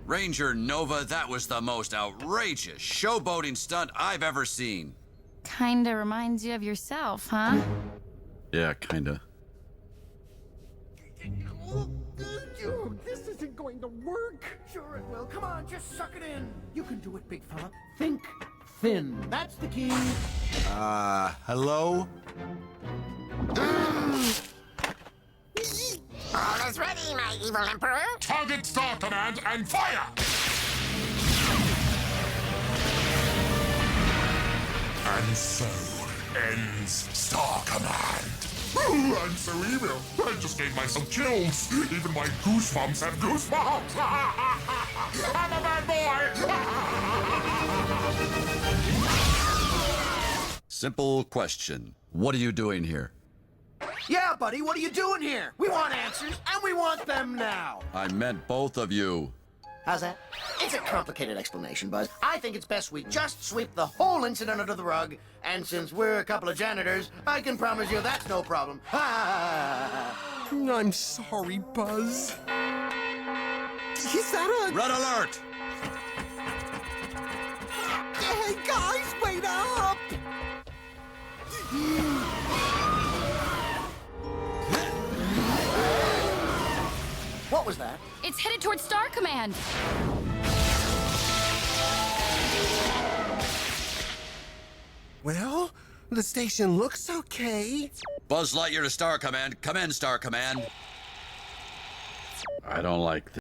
Ranger Nova, that was the most outrageous showboating stunt I've ever seen. Kinda reminds you of yourself, huh? Yeah, kinda. This isn't going to work. Sure it will. Come on, just suck it in. You can do it, big fella. Think thin. That's the key. Hello? All is ready, my evil emperor. Target Star Command and fire! And so ends Star Command. Ooh, I'm so evil. I just gave myself chills. Even my goosebumps have goosebumps. I'm a bad boy. Simple question. What are you doing here? Yeah, buddy, what are you doing here? We want answers, and we want them now. I meant both of you. How's that? It's a complicated explanation, Buzz. I think it's best we just sweep the whole incident under the rug, and since we're a couple of janitors, I can promise you that's no problem. I'm sorry, Buzz. Is that a... Red alert! Hey, guys, wait up! What was that? It's headed towards Star Command. Well, the station looks okay. Buzz Lightyear to Star Command. Come in, Star Command. I don't like this.